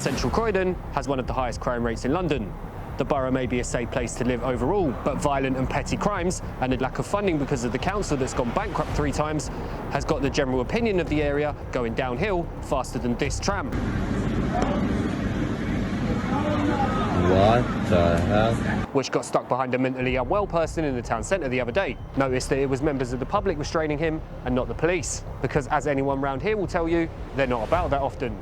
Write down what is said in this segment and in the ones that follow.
Central Croydon has one of the highest crime rates in London. The borough may be a safe place to live overall, but violent and petty crimes and a lack of funding because of the council that's gone bankrupt 3 times has got the general opinion of the area going downhill faster than this tram. What the hell? Which got stuck behind a mentally unwell person in the town centre the other day. Noticed that it was members of the public restraining him and not the police, because as anyone round here will tell you, they're not about that often.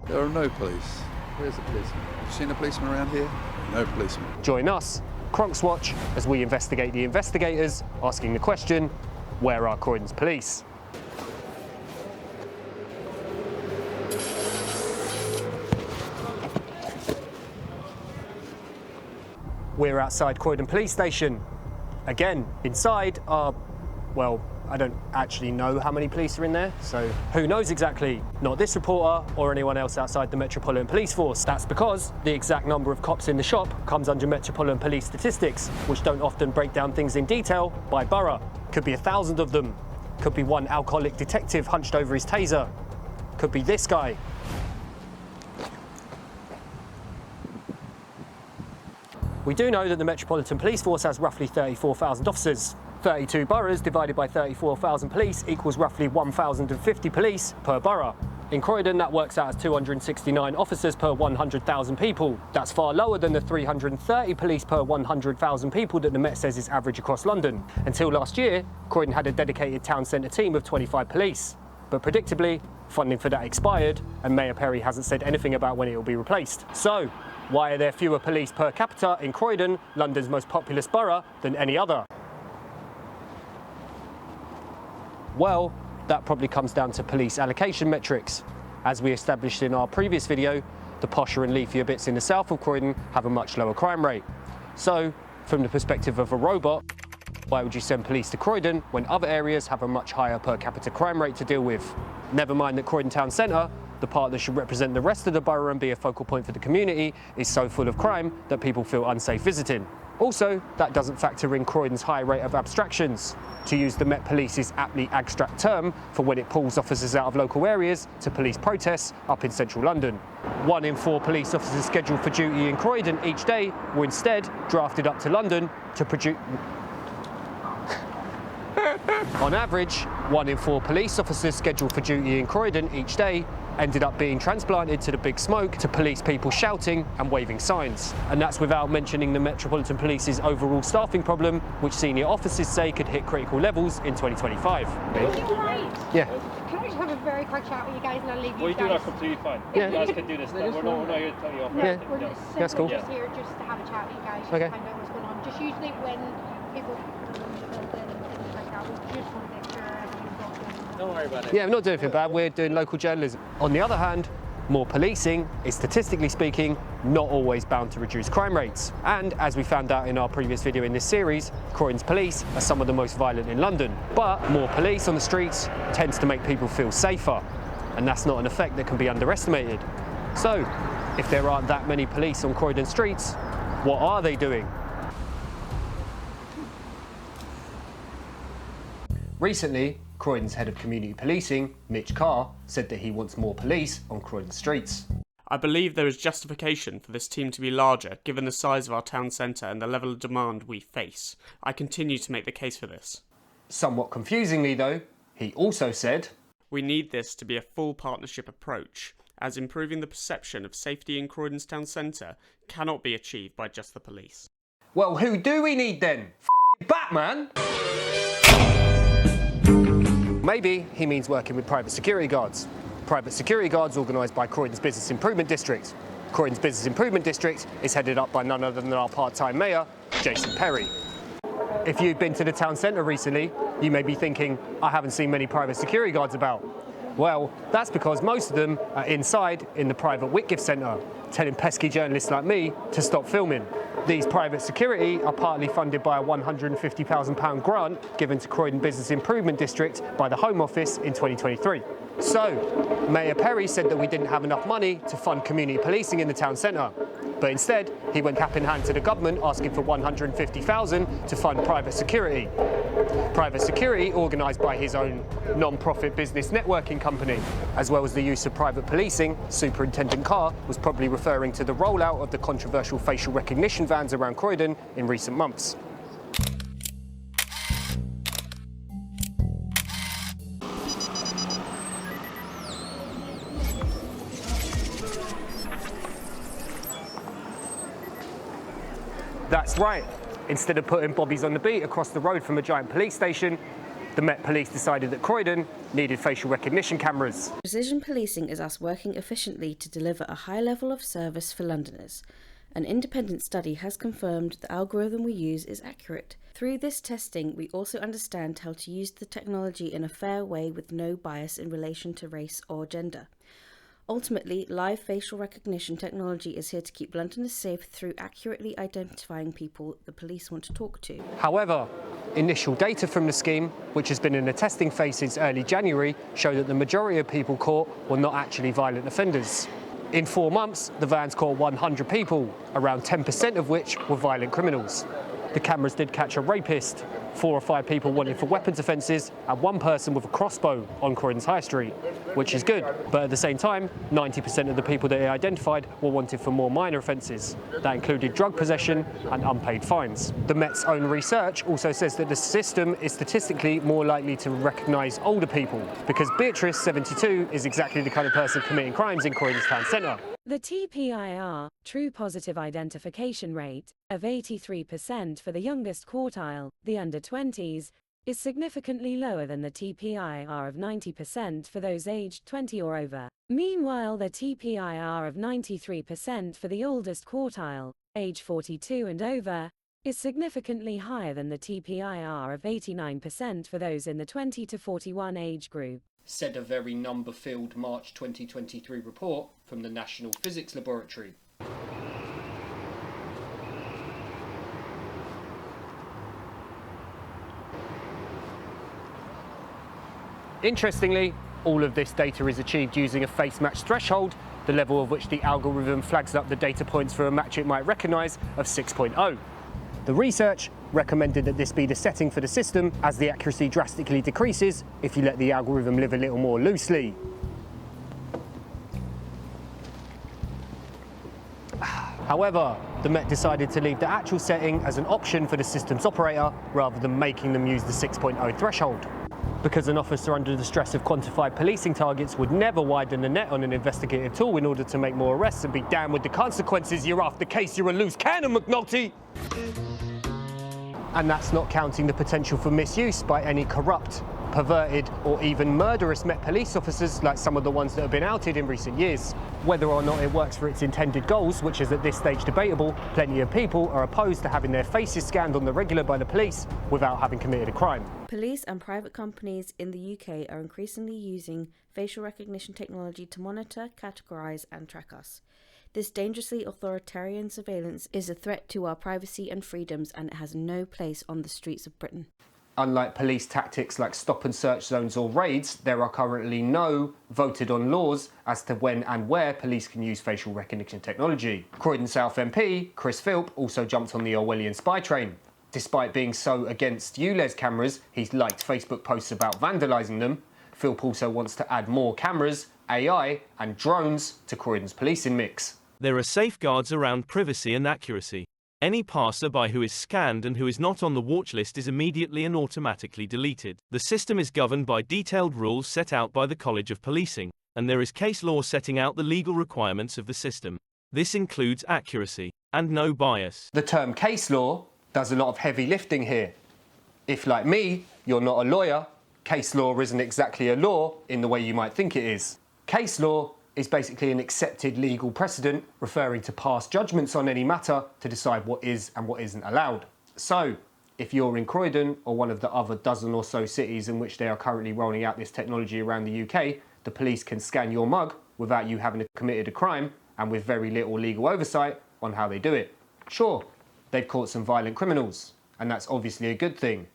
There are no police. Where's the policeman? Have you seen a policeman around here? No policeman. Join us, Cronks Watch, as we investigate the investigators, asking the question, where are Croydon's police? We're outside Croydon Police Station. Again, inside are, well, I don't actually know how many police are in there, so who knows exactly? Not this reporter or anyone else outside the Metropolitan Police Force. That's because the exact number of cops in the shop comes under Metropolitan Police statistics, which don't often break down things in detail by borough. Could be 1,000 of them. Could be one alcoholic detective hunched over his taser. Could be this guy. We do know that the Metropolitan Police Force has roughly 34,000 officers. 32 boroughs divided by 34,000 police equals roughly 1,050 police per borough. In Croydon, that works out as 269 officers per 100,000 people. That's far lower than the 330 police per 100,000 people that the Met says is average across London. Until last year, Croydon had a dedicated town centre team of 25 police. But predictably, funding for that expired, and Mayor Perry hasn't said anything about when it will be replaced. So, why are there fewer police per capita in Croydon, London's most populous borough, than any other? Well, that probably comes down to police allocation metrics. As we established in our previous video, the posher and leafier bits in the south of Croydon have a much lower crime rate. So, from the perspective of a robot, why would you send police to Croydon when other areas have a much higher per capita crime rate to deal with? Never mind that Croydon Town Centre, the part that should represent the rest of the borough and be a focal point for the community, is so full of crime that people feel unsafe visiting. Also, that doesn't factor in Croydon's high rate of abstractions, to use the Met Police's aptly abstract term for when it pulls officers out of local areas to police protests up in central London. 1 in 4 police officers scheduled for duty in Croydon each day were instead drafted up to London to produce... On average, 1 in 4 police officers scheduled for duty in Croydon each day ended up being transplanted to the Big Smoke to police people shouting and waving signs. And that's without mentioning the Metropolitan Police's overall staffing problem, which senior officers say could hit critical levels in 2025. Right. Yeah. Can I just have a very quick chat with you guys and I'll leave you We guys? do that completely fine. Yeah. You guys can do this. We're not here to tell you off. Yeah. We're No. just That's cool. just here just to have a chat with you guys, just Okay. to find out what's going on. Just usually when people come and things like that, we just want to make sure everything's all good. Don't worry about it. Yeah, we're not doing anything bad, we're doing local journalism. On the other hand, more policing is, statistically speaking, not always bound to reduce crime rates. And as we found out in our previous video in this series, Croydon's police are some of the most violent in London. But more police on the streets tends to make people feel safer. And that's not an effect that can be underestimated. So, if there aren't that many police on Croydon streets, what are they doing? Recently, Croydon's head of community policing, Mitch Carr, said that he wants more police on Croydon streets. I believe there is justification for this team to be larger given the size of our town centre and the level of demand we face. I continue to make the case for this. Somewhat confusingly though, he also said, We need this to be a full partnership approach, as improving the perception of safety in Croydon's town centre cannot be achieved by just the police. well, who do we need then? F***ing Batman? Maybe he means working with private security guards. Private security guards organised by Croydon's Business Improvement District. Croydon's Business Improvement District is headed up by none other than our part-time mayor, Jason Perry. If you've been to the town centre recently, you may be thinking, I haven't seen many private security guards about. Well, that's because most of them are inside in the private Whitgift Centre, telling pesky journalists like me to stop filming. These private security are partly funded by a £150,000 grant given to Croydon Business Improvement District by the Home Office in 2023. So, Mayor Perry said that we didn't have enough money to fund community policing in the town centre. But instead, he went cap in hand to the government asking for £150,000 to fund private security. private security organised by his own non-profit business networking company, as well as the use of private policing. Superintendent Carr was probably referring to the rollout of the controversial facial recognition vans around Croydon in recent months. That's right. Instead of putting bobbies on the beat across the road from a giant police station, the Met Police decided that Croydon needed facial recognition cameras. Precision policing is us working efficiently to deliver a high level of service for Londoners. An independent study has confirmed the algorithm we use is accurate. Through this testing, we also understand how to use the technology in a fair way with no bias in relation to race or gender. Ultimately, live facial recognition technology is here to keep Londoners safe through accurately identifying people the police want to talk to. However, initial data from the scheme, which has been in the testing phase since early January, show that the majority of people caught were not actually violent offenders. In 4 months, the vans caught 100 people, around 10% of which were violent criminals. The cameras did catch a rapist, 4 or 5 people wanted for weapons offences, and 1 person with a crossbow on Croydon's High Street, which is good. But at the same time, 90% of the people that they identified were wanted for more minor offences. That included drug possession and unpaid fines. The Met's own research also says that the system is statistically more likely to recognise older people, because Beatrice, 72, is exactly the kind of person committing crimes in Croydon's town centre. The TPIR, True Positive Identification Rate, of 83% for the youngest quartile, the under-20s, is significantly lower than the TPIR of 90% for those aged 20 or over. Meanwhile, the TPIR of 93% for the oldest quartile, age 42 and over, is significantly higher than the TPIR of 89% for those in the 20 to 41 age group, said a very number-filled March 2023 report from the National Physics Laboratory. Interestingly, all of this data is achieved using a face match threshold, the level of which the algorithm flags up the data points for a match it might recognise of 6.0. The research recommended that this be the setting for the system, as the accuracy drastically decreases if you let the algorithm live a little more loosely. However, the Met decided to leave the actual setting as an option for the system's operator rather than making them use the 6.0 threshold. Because an officer under the stress of quantified policing targets would never widen the net on an investigative tool in order to make more arrests and be damned with the consequences. You're off the case, you're a loose cannon, McNulty! And that's not counting the potential for misuse by any corrupt, perverted or even murderous Met Police officers like some of the ones that have been outed in recent years. Whether or not it works for its intended goals, which is at this stage debatable, plenty of people are opposed to having their faces scanned on the regular by the police without having committed a crime. Police and private companies in the UK are increasingly using facial recognition technology to monitor, categorise and track us. This dangerously authoritarian surveillance is a threat to our privacy and freedoms, and it has no place on the streets of Britain. Unlike police tactics like stop and search zones or raids, there are currently no voted on laws as to when and where police can use facial recognition technology. Croydon South MP, Chris Philp, also jumped on the Orwellian spy train. Despite being so against ULEZ cameras, he's liked Facebook posts about vandalising them. Philp also wants to add more cameras, AI and drones to Croydon's policing mix. There are safeguards around privacy and accuracy. Any passer-by who is scanned and who is not on the watch list is immediately and automatically deleted. The system is governed by detailed rules set out by the College of Policing, and there is case law setting out the legal requirements of the system. This includes accuracy and no bias. The term case law does a lot of heavy lifting here. If, like me, you're not a lawyer, case law isn't exactly a law in the way you might think it is. Case law is basically an accepted legal precedent referring to past judgments on any matter to decide what is and what isn't allowed. So, if you're in Croydon or one of the other dozen or so cities in which they are currently rolling out this technology around the UK, the police can scan your mug without you having committed a crime and with very little legal oversight on how they do it. Sure, they've caught some violent criminals, and that's obviously a good thing.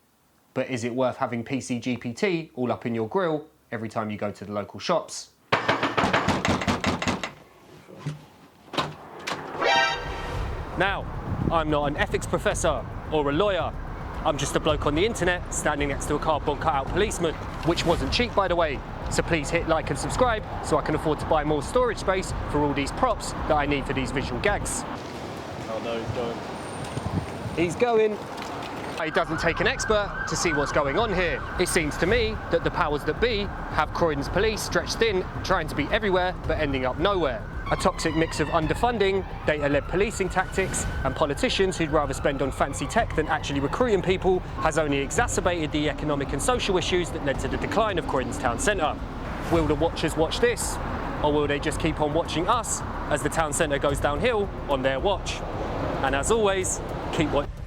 But is it worth having PCGPT all up in your grill every time you go to the local shops? Now, I'm not an ethics professor or a lawyer, I'm just a bloke on the internet standing next to a cardboard cutout policeman, which wasn't cheap, by the way. So please hit like and subscribe so I can afford to buy more storage space for all these props that I need for these visual gags. Oh no, he's going. He's going. It doesn't take an expert to see what's going on here. It seems to me that the powers that be have Croydon's police stretched thin, trying to be everywhere but ending up nowhere. A toxic mix of underfunding, data-led policing tactics, and politicians who'd rather spend on fancy tech than actually recruiting people has only exacerbated the economic and social issues that led to the decline of Croydon's town centre. Will the watchers watch this, or will they just keep on watching us as the town centre goes downhill on their watch? And as always, keep watching.